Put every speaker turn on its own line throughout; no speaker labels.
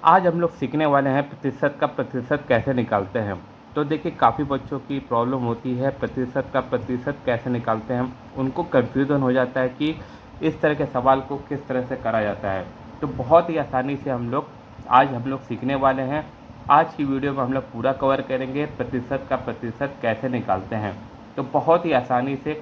आज हम लोग सीखने वाले हैं प्रतिशत का प्रतिशत कैसे निकालते हैं। तो देखिए काफ़ी बच्चों की प्रॉब्लम होती है प्रतिशत का प्रतिशत कैसे निकालते हैं, उनको कन्फ्यूज़न हो जाता है कि इस तरह के सवाल को किस तरह से करा जाता है। तो बहुत ही आसानी से आज हम लोग सीखने वाले हैं। आज की वीडियो में हम लोग पूरा कवर करेंगे प्रतिशत का प्रतिशत कैसे निकालते हैं। तो बहुत ही आसानी से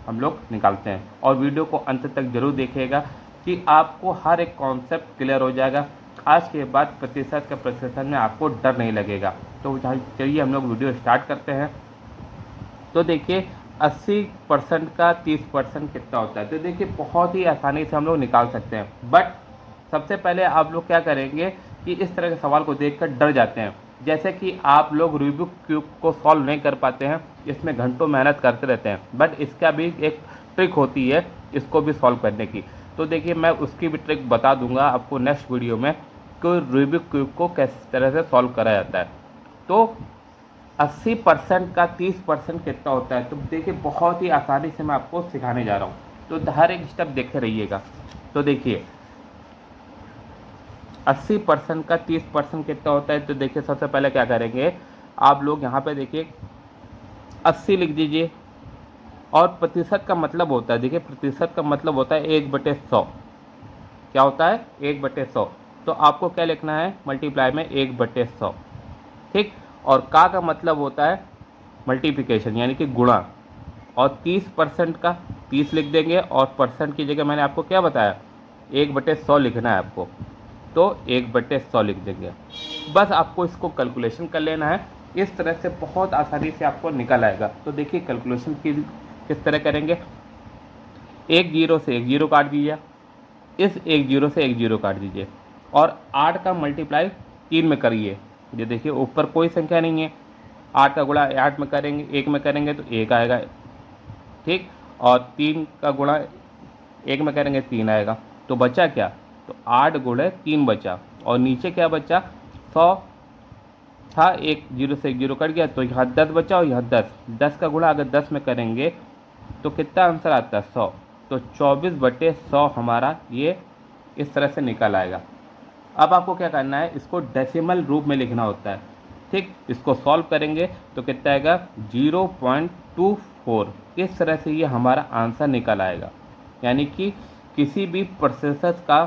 हम लोग निकालते हैं और वीडियो को अंत तक जरूर देखिएगा कि आपको हर एक कॉन्सेप्ट क्लियर हो जाएगा। आज के बाद प्रतिशत का प्रतिशत में आपको डर नहीं लगेगा। तो चलिए हम लोग वीडियो स्टार्ट करते हैं। तो देखिए 80% का 30% कितना होता है। तो देखिए बहुत ही आसानी से हम लोग निकाल सकते हैं। बट सबसे पहले आप लोग क्या करेंगे कि इस तरह के सवाल को देखकर डर जाते हैं। जैसे कि आप लोग रूबिक क्यूब को सॉल्व नहीं कर पाते हैं, इसमें घंटों मेहनत करते रहते हैं, बट इसका भी एक ट्रिक होती है इसको भी सॉल्व करने की। तो देखिए मैं उसकी भी ट्रिक बता दूंगा आपको नेक्स्ट वीडियो में कि रूबिक क्यूब को किस तरह से सॉल्व करा जाता है। तो 80% का 30% कितना होता है। तो देखिए बहुत ही आसानी से मैं आपको सिखाने जा रहा हूँ, तो हर एक स्टेप देखते रहिएगा। तो देखिए 80% का 30% कितना होता है। तो देखिए सबसे पहले क्या करेंगे, आप लोग यहाँ पे देखिए 80 लिख दीजिए। और प्रतिशत का मतलब होता है, देखिए प्रतिशत का मतलब होता है 1/100। क्या होता है 1/100। तो आपको क्या लिखना है, मल्टीप्लाई में 1/100। ठीक। और का मतलब होता है मल्टीप्लिकेशन यानी कि गुणा। और 30% का 30 लिख देंगे और परसेंट की जगह मैंने आपको क्या बताया 1/100 लिखना है आपको। तो 1/100 लिख देंगे। बस आपको इसको कैलकुलेशन कर लेना है। इस तरह से बहुत आसानी से आपको निकल आएगा। तो देखिए कैलकुलेशन की किस तरह करेंगे, एक जीरो से एक जीरो काट दीजिए, इस एक जीरो से एक जीरो काट दीजिए और 8 का मल्टीप्लाई 3 में करिए। ये देखिए ऊपर कोई संख्या नहीं है, 8 का गुणा 8 में करेंगे, 1 में करेंगे तो 1 आएगा। ठीक। और 3 का गुणा 1 में करेंगे 3 आएगा। तो बचा क्या, तो 8 गुणे 3 बचा। और नीचे क्या बचा, 100 था, एक जीरो से एक जीरो कट गया तो यहाँ 10 बचा और यहाँ 10। 10 का गुणा अगर 10 में करेंगे तो कितना आंसर आता है 100। तो 24/100 हमारा ये इस तरह से निकल आएगा। अब आपको क्या करना है, इसको डेसिमल रूप में लिखना होता है। ठीक। इसको सॉल्व करेंगे तो कितना आएगा 0.24। इस तरह से ये हमारा आंसर निकल आएगा। यानी कि किसी भी प्रतिशत का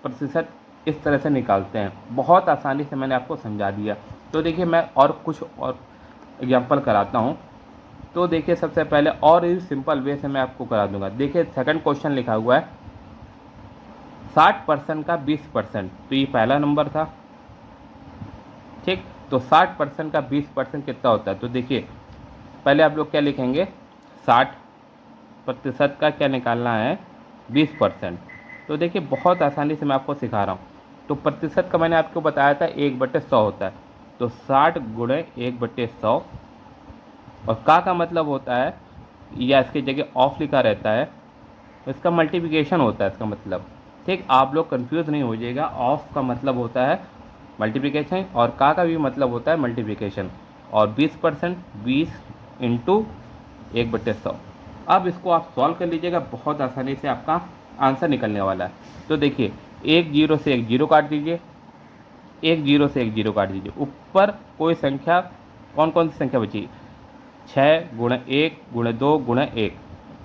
प्रतिशत इस तरह से निकालते हैं। बहुत आसानी से मैंने आपको समझा दिया। तो देखिए मैं और कुछ और एग्जाम्पल कराता हूँ। तो देखिए सबसे पहले और इस सिंपल वे से मैं आपको करा दूंगा। देखिए सेकंड क्वेश्चन लिखा हुआ है 60% का 20%। तो ये पहला नंबर था। ठीक। तो 60% का 20% कितना होता है। तो देखिए पहले आप लोग क्या लिखेंगे, 60% का क्या निकालना है 20%। तो देखिए बहुत आसानी से मैं आपको सिखा रहा हूँ। तो प्रतिशत का मैंने आपको बताया था 1/100 होता है। तो 60 गुणे 1/100। और का मतलब होता है, या इसकी जगह ऑफ लिखा रहता है, इसका मल्टीप्लिकेशन होता है इसका मतलब। ठीक। आप लोग कंफ्यूज नहीं हो जाइएगा, ऑफ का मतलब होता है मल्टीप्लिकेशन और का भी मतलब होता है मल्टीप्लिकेशन। और 20% 20 इंटू 1/100। अब इसको आप सॉल्व कर लीजिएगा, बहुत आसानी से आपका आंसर निकलने वाला है। तो देखिए एक जीरो से एक जीरो काट दीजिए, एक जीरो से एक जीरो काट दीजिए। ऊपर कोई संख्या, कौन कौन सी संख्या बची, 6 गुणे 1 गुणे 2 गुणे 1।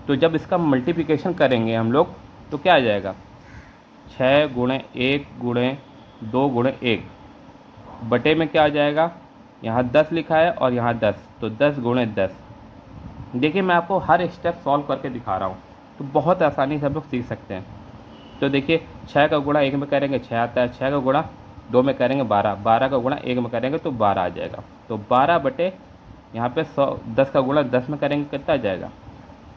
तो जब इसका मल्टीप्लिकेशन करेंगे हम लोग तो क्या आ जाएगा, 6 गुणे 1 गुणे 2 गुणे 1 बटे में क्या आ जाएगा, यहाँ 10 लिखा है और यहाँ 10, तो 10 गुणे 10। देखिए मैं आपको हर स्टेप सॉल्व करके दिखा रहा हूँ, तो बहुत आसानी से आप लोग सीख सकते हैं। तो देखिए 6 का गुणा 1 में करेंगे 6 आता है, 6 का गुणा 2 में करेंगे 12, 12 का गुणा 1 में करेंगे तो 12 आ जाएगा। तो 12 बटे यहाँ पे 100, 10 का गुणा 10 में करेंगे कितना आ जाएगा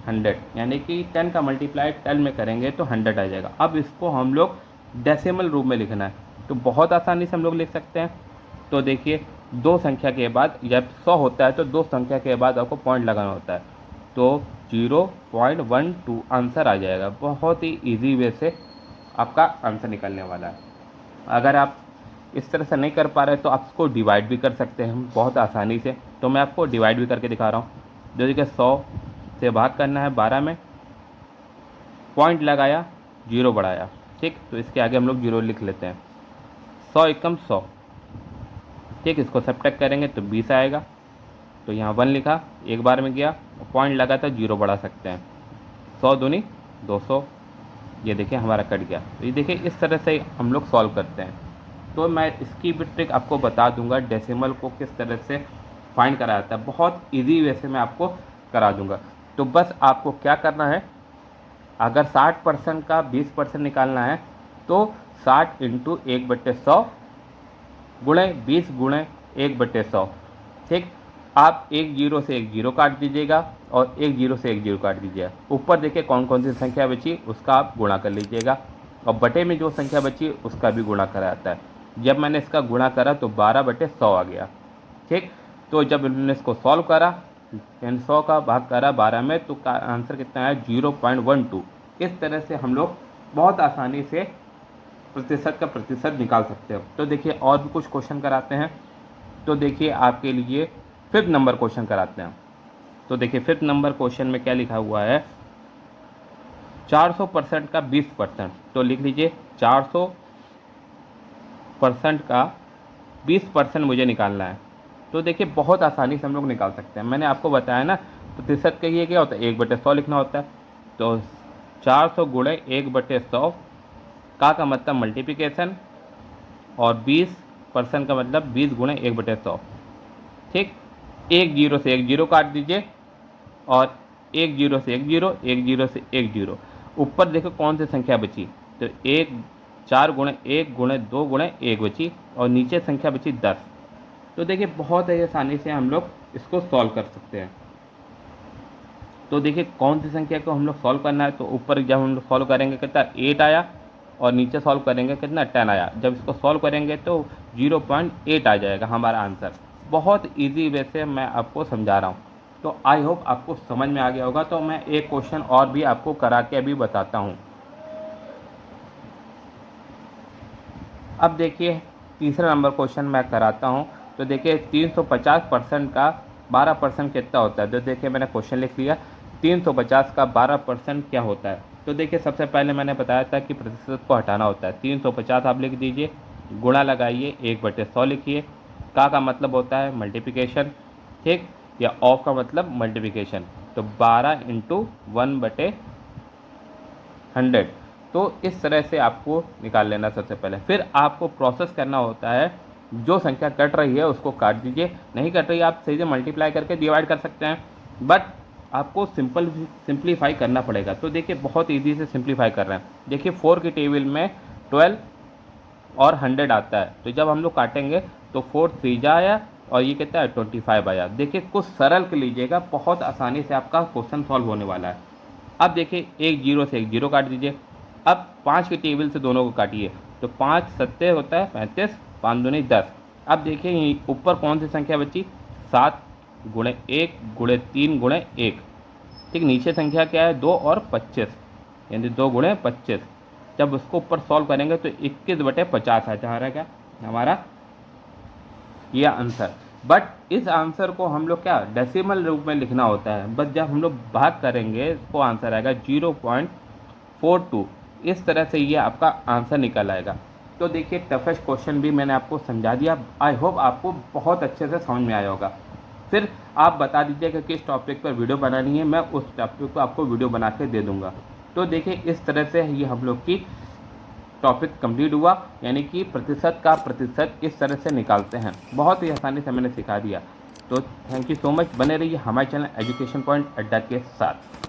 100। यानी कि 10 का मल्टीप्लाई 10 में करेंगे तो 100 आ जाएगा। अब इसको हम लोग डेसिमल रूप में लिखना है, तो बहुत आसानी से हम लोग लिख सकते हैं। तो देखिए दो संख्या के बाद, जब 100 होता है तो दो संख्या के बाद आपको पॉइंट लगाना होता है। तो 0.12 आंसर आ जाएगा। बहुत ही ईजी वे से आपका आंसर निकलने वाला है। अगर आप इस तरह से नहीं कर पा रहे तो आप इसको डिवाइड भी कर सकते हैं बहुत आसानी से। तो मैं आपको डिवाइड भी करके दिखा रहा हूँ। जो देखिए 100 से भाग करना है 12 में, पॉइंट लगाया, जीरो बढ़ाया। ठीक। तो इसके आगे हम लोग जीरो लिख लेते हैं। 100 एकम 100, ठीक। इसको सब्ट्रैक्ट करेंगे तो 20 आएगा, तो यहाँ 1 लिखा, एक बार में गया, पॉइंट लगा तो 0 बढ़ा सकते हैं। 100 दूनी 200, ये देखिए हमारा कट गया। तो ये देखिए इस तरह से हम लोग सॉल्व करते हैं। तो मैं इसकी भी ट्रिक आपको बता दूंगा, डेसिमल को किस तरह से फाइंड करा जाता है, बहुत इजी वे से मैं आपको करा दूंगा। तो बस आपको क्या करना है, अगर 60% का 20% निकालना है तो 60 इंटू 1/100 गुणे 20 गुणे 1/100, ठीक। आप एक जीरो से एक जीरो काट दीजिएगा और एक जीरो से एक जीरो काट दीजिएगा। ऊपर देखिए कौन कौन सी संख्या बची उसका आप गुणा कर लीजिएगा, और बटे में जो संख्या बची उसका भी गुणा करा जाता है। जब मैंने इसका गुणा करा तो 12/100 आ गया, ठीक। तो जब मैंने इसको सॉल्व करा, 100 का भाग करा 12 में, तो आंसर कितना आया 0.12। इस तरह से हम लोग बहुत आसानी से प्रतिशत का प्रतिशत निकाल सकते हो। तो देखिए और भी कुछ क्वेश्चन कराते हैं। तो देखिए आपके लिए 5th नंबर क्वेश्चन कराते हैं। तो देखिए 5th नंबर क्वेश्चन में क्या लिखा हुआ है, 400% का 20%। तो लिख लीजिए 400% का 20% मुझे निकालना है। तो देखिए बहुत आसानी से हम लोग निकाल सकते हैं। मैंने आपको बताया ना प्रतिशत के लिए क्या होता है, 1/100 लिखना होता है। तो 400 गुणे 1/100 का मतलब मल्टीप्लिकेशन, और 20% का मतलब 20 गुणे 1/100, ठीक। एक जीरो से एक जीरो काट दीजिए, और एक जीरो से एक जीरो, एक जीरो से एक जीरो। ऊपर देखो कौन सी संख्या बची, तो 4 गुणे 1 गुणे 2 गुणे 1 बची, और नीचे संख्या बची 10। तो देखिए बहुत ही आसानी से हम लोग इसको सॉल्व कर सकते हैं। तो देखिए कौन सी संख्या को हम लोग सॉल्व करना है, तो ऊपर जब हम लोग सॉल्व करेंगे कितना 8 आया, और नीचे सॉल्व करेंगे कितना 10 आया। जब इसको सॉल्व करेंगे तो 0.8 आ जाएगा हमारा आंसर। बहुत इजी वे से मैं आपको समझा रहा हूँ, तो आई होप आपको समझ में आ गया होगा। तो मैं एक क्वेश्चन और भी आपको करा के अभी बताता हूँ। अब देखिए तीसरा नंबर क्वेश्चन मैं कराता हूँ। तो देखिए 350% का 12% कितना होता है। तो देखिए मैंने क्वेश्चन लिख लिया, 350 का 12% क्या होता है। तो देखिए सबसे पहले मैंने बताया था कि प्रतिशत को हटाना होता है। 350 आप लिख दीजिए, गुणा लगाइए, 1/100 लिखिए। का मतलब होता है मल्टीप्लिकेशन, ठीक, या ऑफ का मतलब मल्टीप्लिकेशन। तो 12 इंटू 1/100। तो इस तरह से आपको निकाल लेना सबसे पहले। फिर आपको प्रोसेस करना होता है, जो संख्या कट रही है उसको काट दीजिए, नहीं कट रही आप सही से मल्टीप्लाई करके डिवाइड कर सकते हैं, बट आपको सिंप्लीफाई करना पड़ेगा। तो देखिए बहुत इजी से सिंप्लीफाई कर रहे हैं। देखिए 4 की टेबल में 12 और 100 आता है, तो जब हम लोग काटेंगे तो 4 3 जा आया, और ये कितना है 25 आया। देखिए कुछ सरल कर लीजिएगा, बहुत आसानी से आपका क्वेश्चन सॉल्व होने वाला है। अब देखिए एक जीरो से एक जीरो काट दीजिए। अब 5 की टेबल से दोनों को काटिए, तो 5 सत्ते होता है 35, 5 दूनी 10। अब देखिए ऊपर कौन सी संख्या बची, 7 गुणे 1 गुणे 3 गुणे 1, ठीक। नीचे संख्या क्या है 2 और 25, यानी 2 गुणे 25। जब उसको ऊपर सॉल्व करेंगे तो 21/50 आ जा रहा है क्या हमारा ये आंसर। बट इस आंसर को हम लोग क्या डेसिमल रूप में लिखना होता है, बस जब हम लोग भाग करेंगे तो आंसर आएगा 0.42। इस तरह से ये आपका आंसर निकल आएगा। तो देखिए टफेस्ट क्वेश्चन भी मैंने आपको समझा दिया। आई होप आपको बहुत अच्छे से समझ में आया होगा। फिर आप बता दीजिए कि किस टॉपिक पर वीडियो बनानी है, मैं उस टॉपिक को आपको वीडियो बना के दे दूँगा। तो देखिए इस तरह से ये हम लोग की टॉपिक कंप्लीट हुआ, यानी कि प्रतिशत का प्रतिशत इस तरह से निकालते हैं। बहुत ही आसानी से मैंने सिखा दिया। तो थैंक यू सो मच, बने रहिए हमारे चैनल एजुकेशन पॉइंट अड्डा के साथ।